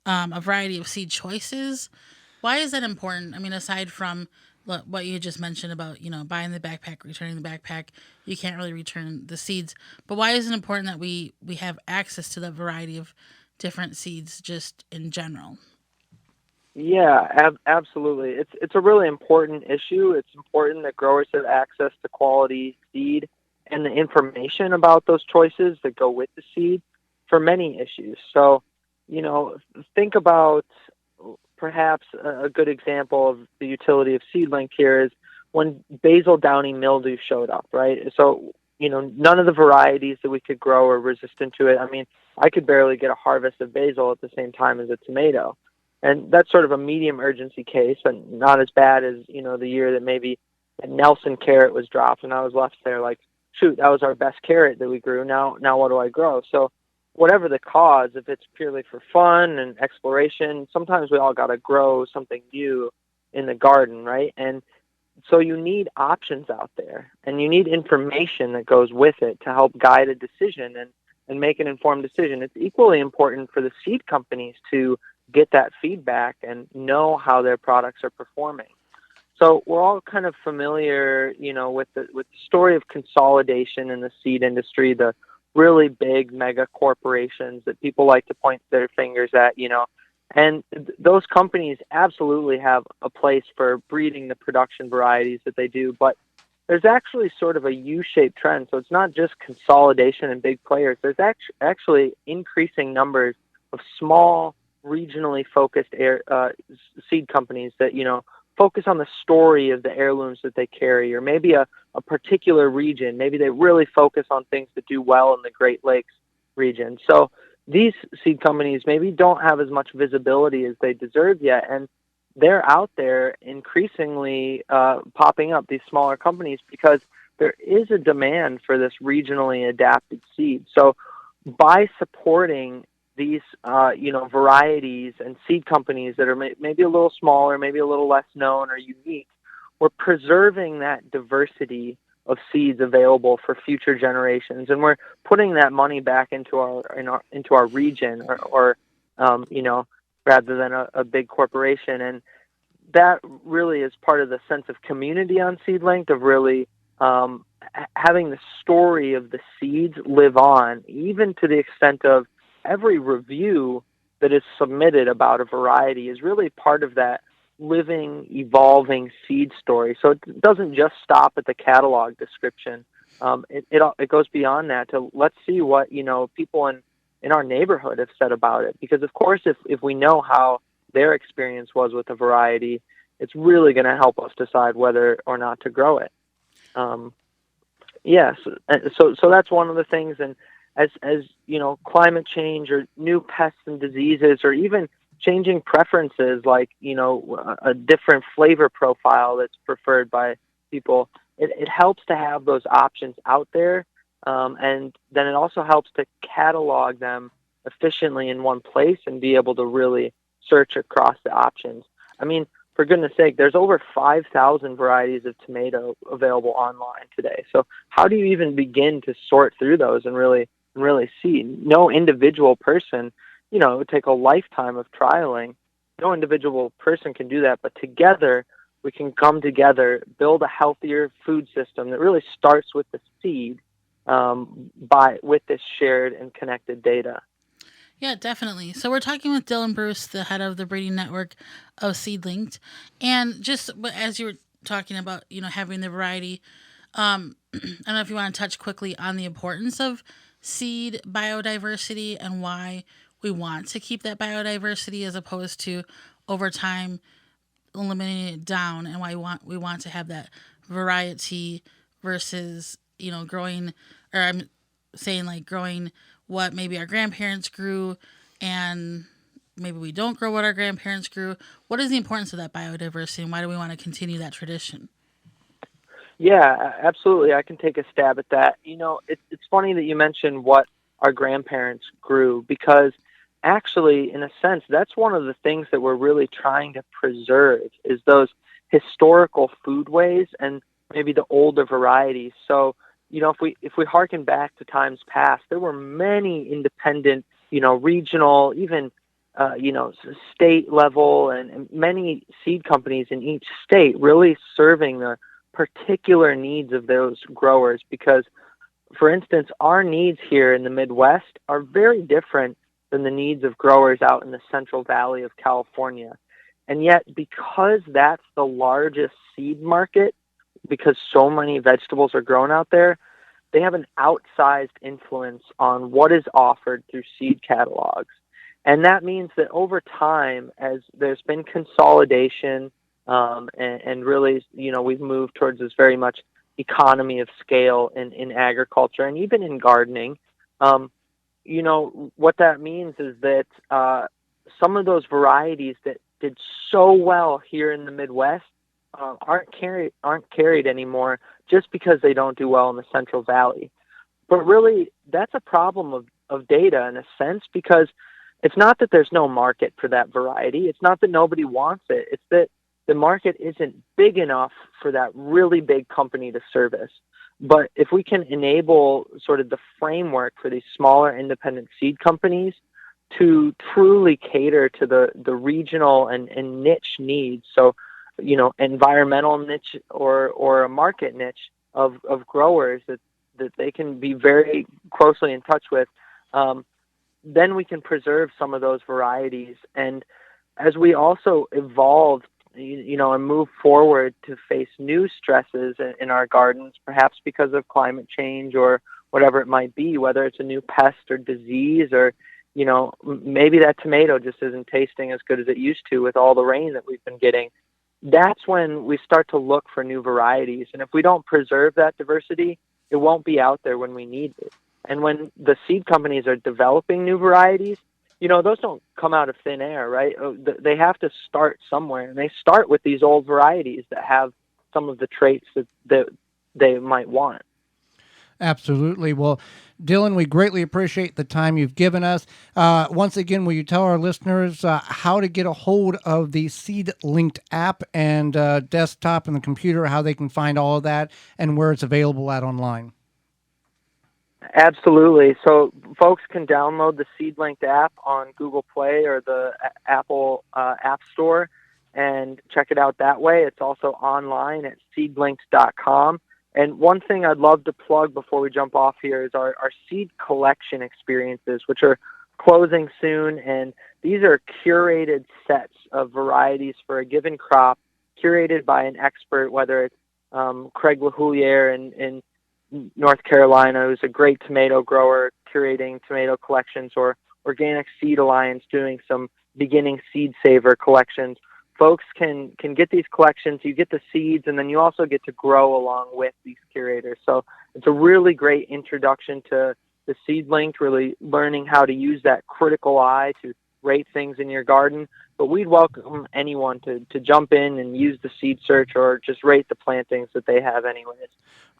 a variety of seed choices. Why is that important? I mean, aside from what you just mentioned about, buying the backpack, returning the backpack, you can't really return the seeds. But why is it important that we have access to the variety of different seeds just in general? Yeah, absolutely. It's a really important issue. It's important that growers have access to quality seed and the information about those choices that go with the seed for many issues. So, think about perhaps a good example of the utility of SeedLink here is when basil downy mildew showed up, right? So, none of the varieties that we could grow are resistant to it. I mean, I could barely get a harvest of basil at the same time as a tomato. And that's sort of a medium urgency case, but not as bad as, the year that maybe a Nelson carrot was dropped and I was left there like, shoot, that was our best carrot that we grew. Now what do I grow? So whatever the cause, if it's purely for fun and exploration, sometimes we all got to grow something new in the garden, right? And so you need options out there, and you need information that goes with it to help guide a decision and make an informed decision. It's equally important for the seed companies to get that feedback and know how their products are performing. So we're all kind of familiar, with the story of consolidation in the seed industry, the really big mega corporations that people like to point their fingers at, and those companies absolutely have a place for breeding the production varieties that they do, but there's actually sort of a U-shaped trend. So it's not just consolidation and big players. There's actually increasing numbers of small, regionally focused seed companies that, focus on the story of the heirlooms that they carry, or maybe a particular region. Maybe they really focus on things that do well in the Great Lakes region. So these seed companies maybe don't have as much visibility as they deserve yet, and they're out there increasingly popping up, these smaller companies, because there is a demand for this regionally adapted seed. So by supporting these, varieties and seed companies that are maybe a little smaller, maybe a little less known or unique, we're preserving that diversity of seeds available for future generations, and we're putting that money back into our region, or rather than a big corporation. And that really is part of the sense of community on SeedLinked, of really having the story of the seeds live on, even to the extent of every review that is submitted about a variety is really part of that living, evolving seed story. So it doesn't just stop at the catalog description. It goes beyond that to, let's see what people in our neighborhood have said about it. Because of course, if we know how their experience was with a variety, it's really going to help us decide whether or not to grow it. Yes, so that's one of the things. And as climate change or new pests and diseases, or even changing preferences, like a different flavor profile that's preferred by people, it helps to have those options out there, and then it also helps to catalog them efficiently in one place and be able to really search across the options. I mean, for goodness sake, there's over 5,000 varieties of tomato available online today. So how do you even begin to sort through those and really see? No individual person, it would take a lifetime of trialing. No individual person can do that, but together we can come together, build a healthier food system that really starts with the seed, with this shared and connected data. Yeah, definitely. So we're talking with Dylan Bruce, the head of the breeding network of SeedLinked, and just as you were talking about, having the variety, I don't know if you want to touch quickly on the importance of seed biodiversity and why we want to keep that biodiversity as opposed to over time eliminating it down, and why we want to have that variety versus growing, or I'm saying like growing what maybe our grandparents grew, and maybe we don't grow what our grandparents grew. What is the importance of that biodiversity, and why do we want to continue that tradition? Yeah, absolutely. I can take a stab at that. It's funny that you mentioned what our grandparents grew, because actually, in a sense, that's one of the things that we're really trying to preserve, is those historical foodways and maybe the older varieties. So, if we harken back to times past, there were many independent, regional, even, state level, and many seed companies in each state really serving the particular needs of those growers. Because, for instance, our needs here in the Midwest are very different than the needs of growers out in the Central Valley of California. And yet, because that's the largest seed market, because so many vegetables are grown out there, they have an outsized influence on what is offered through seed catalogs. And that means that over time, as there's been consolidation, and really, we've moved towards this very much economy of scale in agriculture and even in gardening, what that means is that some of those varieties that did so well here in the Midwest aren't carried anymore, just because they don't do well in the Central Valley. But really, that's a problem of data in a sense, because it's not that there's no market for that variety. It's not that nobody wants it. It's that the market isn't big enough for that really big company to service. But if we can enable sort of the framework for these smaller independent seed companies to truly cater to the regional and niche needs, so environmental niche or a market niche of growers that that they can be very closely in touch with, then we can preserve some of those varieties. And as we also evolve, and move forward to face new stresses in our gardens, perhaps because of climate change or whatever it might be, whether it's a new pest or disease, or, maybe that tomato just isn't tasting as good as it used to with all the rain that we've been getting. That's when we start to look for new varieties. And if we don't preserve that diversity, it won't be out there when we need it. And when the seed companies are developing new varieties, those don't come out of thin air, right? They have to start somewhere, and they start with these old varieties that have some of the traits that they might want. Absolutely. Well, Dylan, we greatly appreciate the time you've given us. Once again, will you tell our listeners how to get a hold of the SeedLinked app and desktop and the computer, how they can find all of that and where it's available at online? Absolutely. So folks can download the SeedLinked app on Google Play or the Apple App Store and check it out that way. It's also online at seedlinked.com. And one thing I'd love to plug before we jump off here is our seed collection experiences, which are closing soon. And these are curated sets of varieties for a given crop, curated by an expert, whether it's Craig LaHouliere in North Carolina, who's a great tomato grower, curating tomato collections, or Organic Seed Alliance doing some beginning seed saver collections. Folks can get these collections, you get the seeds, and then you also get to grow along with these curators. So it's a really great introduction to the SeedLinked, really learning how to use that critical eye to rate things in your garden. But we'd welcome anyone to jump in and use the seed search or just rate the plantings that they have anyways.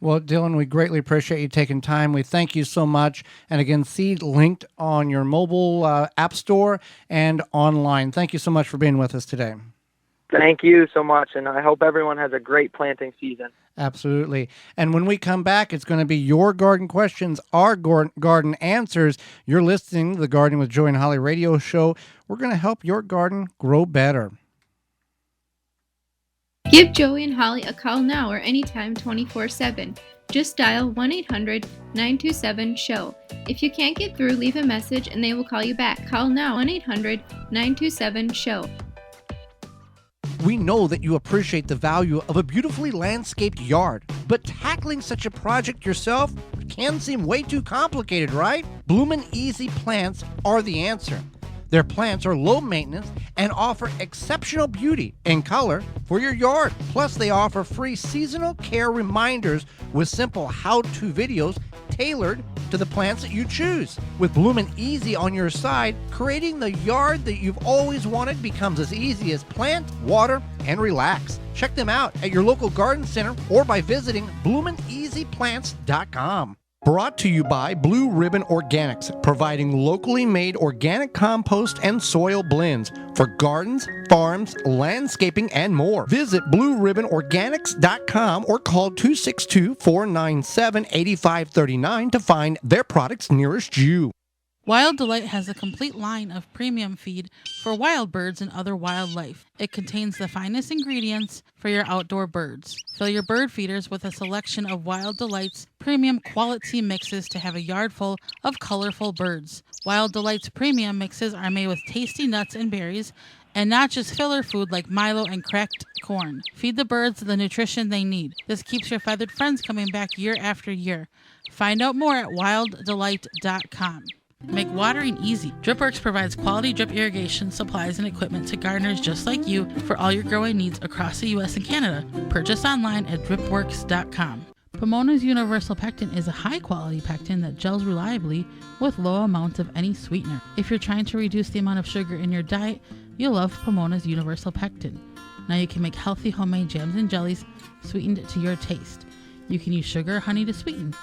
Well, Dylan, we greatly appreciate you taking time. We thank you so much. And again, SeedLinked on your mobile app store and online. Thank you so much for being with us today. Thank you so much, and I hope everyone has a great planting season. Absolutely. And when we come back, it's going to be your garden questions, our garden answers. You're listening to the Gardening with Joey and Holly radio show. We're going to help your garden grow better. Give Joey and Holly a call now or anytime 24/7. Just dial 1-800-927-SHOW. If you can't get through, leave a message and they will call you back. Call now 1-800-927-SHOW. We know that you appreciate the value of a beautifully landscaped yard, but tackling such a project yourself can seem way too complicated, right? Bloomin' Easy plants are the answer. Their plants are low maintenance and offer exceptional beauty and color for your yard. Plus, they offer free seasonal care reminders with simple how-to videos tailored to the plants that you choose. With Bloomin' Easy on your side, creating the yard that you've always wanted becomes as easy as plant, water, and relax. Check them out at your local garden center or by visiting bloomineasyplants.com. Brought to you by Blue Ribbon Organics, providing locally made organic compost and soil blends for gardens, farms, landscaping, and more. Visit blueribbonorganics.com or call 262-497-8539 to find their products nearest you. Wild Delight has a complete line of premium feed for wild birds and other wildlife. It contains the finest ingredients for your outdoor birds. Fill your bird feeders with a selection of Wild Delight's premium quality mixes to have a yard full of colorful birds. Wild Delight's premium mixes are made with tasty nuts and berries and not just filler food like Milo and cracked corn. Feed the birds the nutrition they need. This keeps your feathered friends coming back year after year. Find out more at wilddelight.com. Make watering easy. DripWorks provides quality drip irrigation supplies and equipment to gardeners just like you for all your growing needs across the U.S. and Canada. Purchase online at dripworks.com. Pomona's Universal Pectin is a high-quality pectin that gels reliably with low amounts of any sweetener. If you're trying to reduce the amount of sugar in your diet, you'll love Pomona's Universal Pectin. Now you can make healthy homemade jams and jellies sweetened to your taste. You can use sugar or honey to sweeten.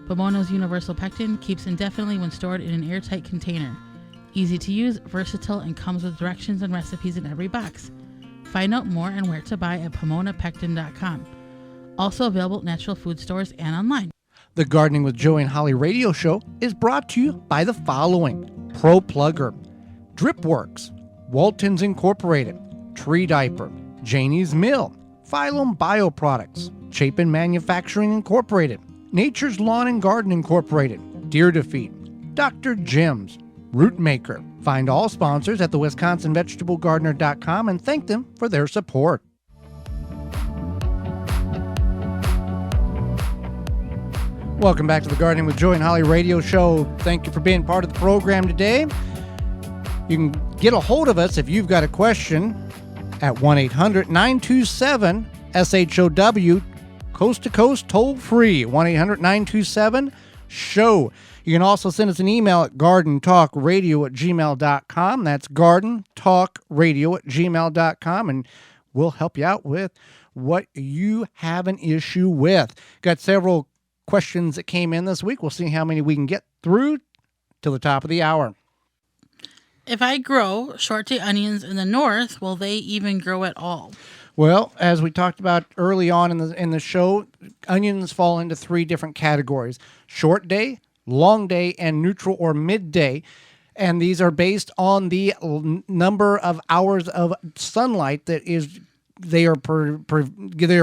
Pomona's Universal Pectin keeps indefinitely when stored in an airtight container. Easy to use, versatile, and comes with directions and recipes in every box. Find out more and where to buy at PomonaPectin.com. Also available at natural food stores and online. The Gardening with Joey and Holly radio show is brought to you by the following: Pro Plugger, DripWorks, Waltons Incorporated, Tree Diaper, Janie's Mill, Phylum Bioproducts, Chapin Manufacturing Incorporated, Nature's Lawn and Garden Incorporated, Deer Defeat, Dr. Jim's, Root Maker. Find all sponsors at the WisconsinVegetableGardener.com and thank them for their support. Welcome back to the Gardening with Joy and Holly radio show. Thank you for being part of the program today. You can get a hold of us if you've got a question at 1-800-927-SHOW, coast to coast, toll free, 1-800-927-SHOW. You can also send us an email at gardentalkradio@gmail.com. That's gardentalkradio@gmail.com, and we'll help you out with what you have an issue with. Got several questions that came in this week. We'll see how many we can get through till the top of the hour. If I grow short day onions in the north, will they even grow at all? Well, as we talked about early on in the show, onions fall into three different categories: short day, long day, and neutral or midday. And these are based on the number of hours of sunlight that they are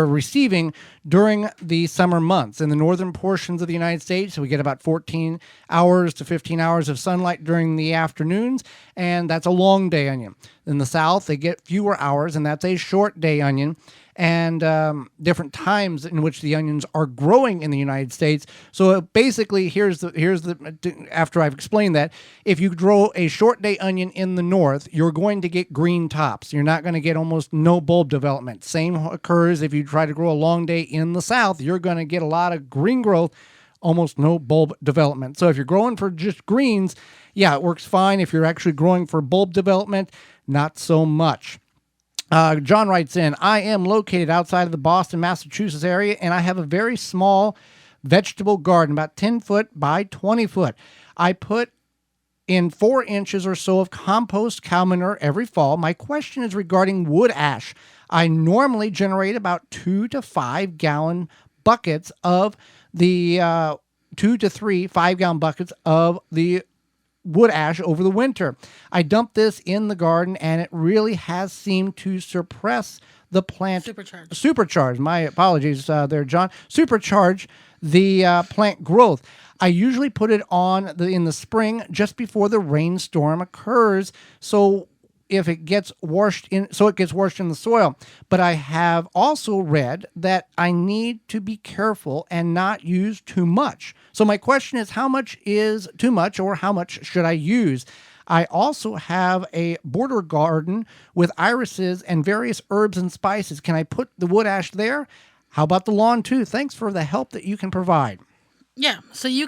receiving during the summer months. In the northern portions of the United States, we get about 14 hours to 15 hours of sunlight during the afternoons, and that's a long day onion. In the south, they get fewer hours, and that's a short day onion. And different times in which the onions are growing in the United States. So basically, here's the after I've explained that, if you grow a short day onion in the north, you're going to get green tops. You're not going to get almost no bulb development. Same occurs if you try to grow a long day in the south. You're going to get a lot of green growth, almost no bulb development. So if you're growing for just greens, yeah, it works fine. If you're actually growing for bulb development, not so much. John writes in, I am located outside of the Boston, Massachusetts area, and I have a very small vegetable garden, about 10 foot by 20 foot. I put in 4 inches or so of compost cow manure every fall. My question is regarding wood ash. I normally generate about 2 to 5 gallon buckets of the 2 to 3 5-gallon buckets of the wood ash over the winter. I dumped this in the garden, and it really has seemed to suppress the plant. Supercharge. My apologies there, John. Supercharge the plant growth. I usually put it on in the spring just before the rainstorm occurs, so it gets washed in the soil. But I have also read that I need to be careful and not use too much. So my question is, how much is too much, or how much should I use? I also have a border garden with irises and various herbs and spices. Can I put the wood ash there? How about the lawn too? Thanks for the help that you can provide. Yeah, so you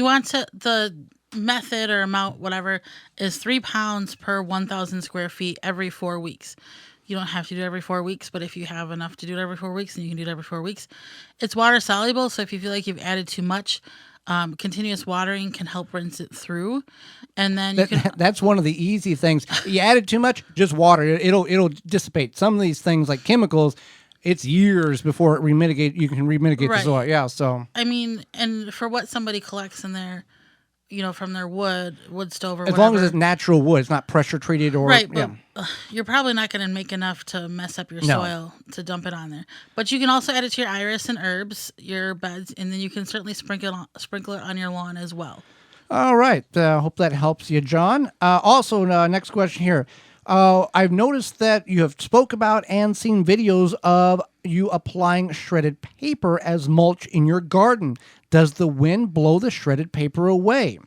want the method or amount, whatever, is 3 pounds per 1,000 square feet every 4 weeks. You don't have to do it every 4 weeks, but if you have enough to do it every 4 weeks, then you can do it every 4 weeks. It's water soluble, so if you feel like you've added too much, continuous watering can help rinse it through. And then that's one of the easy things. You added too much, just water. It'll dissipate. Some of these things like chemicals, it's years before you can remitigate the soil. Yeah, so I mean, and for what somebody collects in their, from their wood stove or as whatever. long as it's natural wood, it's not pressure treated or right. But you're probably not going to make enough to mess up your soil to dump it on there. But you can also add it to your iris and herbs, your beds, and then you can certainly sprinkle it on your lawn as well. All right. Hope that helps you, John. Also, next question here. I've noticed that you have spoke about and seen videos of you applying shredded paper as mulch in your garden. Does the wind blow the shredded paper away?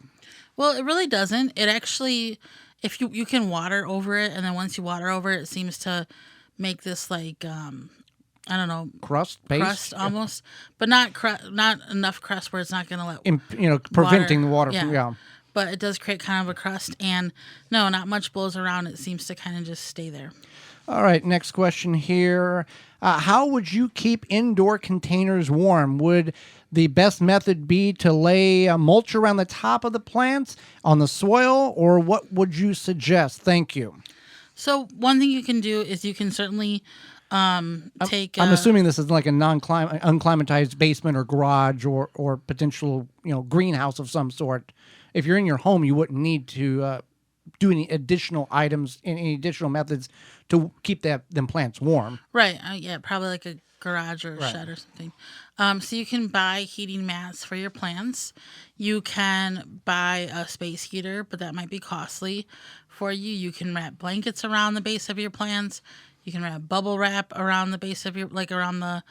Well, it really doesn't. It actually, if you can water over it, and then once you water over it, it seems to make this like, I don't know, crust almost, but not enough crust where it's not going to let preventing the water from But it does create kind of a crust, and no, not much blows around. It seems to kind of just stay there. All right, next question here. How would you keep indoor containers warm? Would the best method be to lay mulch around the top of the plants on the soil, or what would you suggest? Thank you. So one thing you can do is you can certainly take... I'm assuming this is like a unclimatized basement or garage or potential greenhouse of some sort. If you're in your home, you wouldn't need to do any additional items, any additional methods to keep them plants warm. Right. Yeah, probably like garage or a Right. shed or something. So you can buy heating mats for your plants. You can buy a space heater, but that might be costly for you. You can wrap blankets around the base of your plants. You can wrap bubble wrap around the base of your, like around the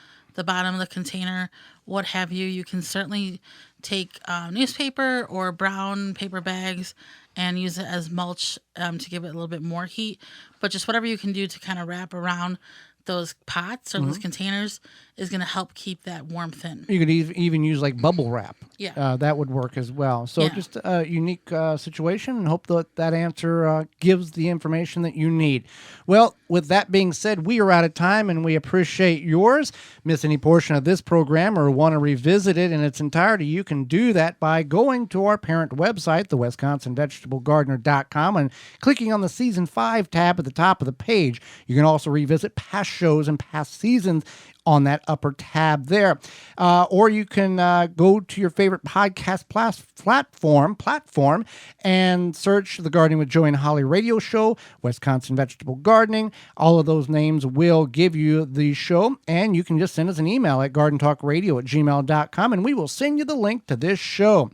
bottom of the container, what have you. You can certainly take newspaper or brown paper bags and use it as mulch to give it a little bit more heat. But just whatever you can do to kind of wrap around those pots or those containers is going to help keep that warmth in. You could even use like bubble wrap. Yeah. That would work as well. So Yeah. just a unique situation, and hope that answer gives the information that you need. Well, with that being said, we are out of time, and we appreciate yours. Miss any portion of this program or want to revisit it in its entirety, you can do that by going to our parent website, the WisconsinVegetableGardener.com, and clicking on the Season 5 tab at the top of the page. You can also revisit past shows and past seasons on that upper tab there. Or you can go to your favorite podcast platform and search the Gardening with Joey and Holly radio show, Wisconsin Vegetable Gardening. All of those names will give you the show, and you can just send us an email at gardentalkradio@gmail.com, and we will send you the link to this show.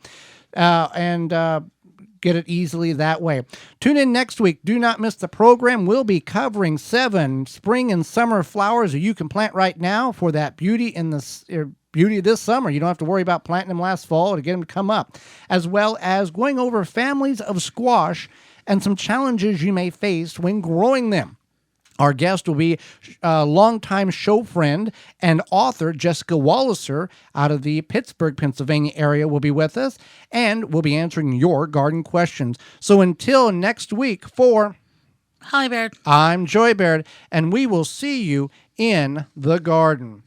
Get it easily that way. Tune in next week. Do not miss the program. We'll be covering 7 spring and summer flowers that you can plant right now for that beauty in the beauty this summer. You don't have to worry about planting them last fall to get them to come up, as well as going over families of squash and some challenges you may face when growing them. Our guest will be longtime show friend and author Jessica Walliser out of the Pittsburgh, Pennsylvania area will be with us, and we'll be answering your garden questions. So until next week, for Holly Baird. I'm Joy Baird, and we will see you in the garden.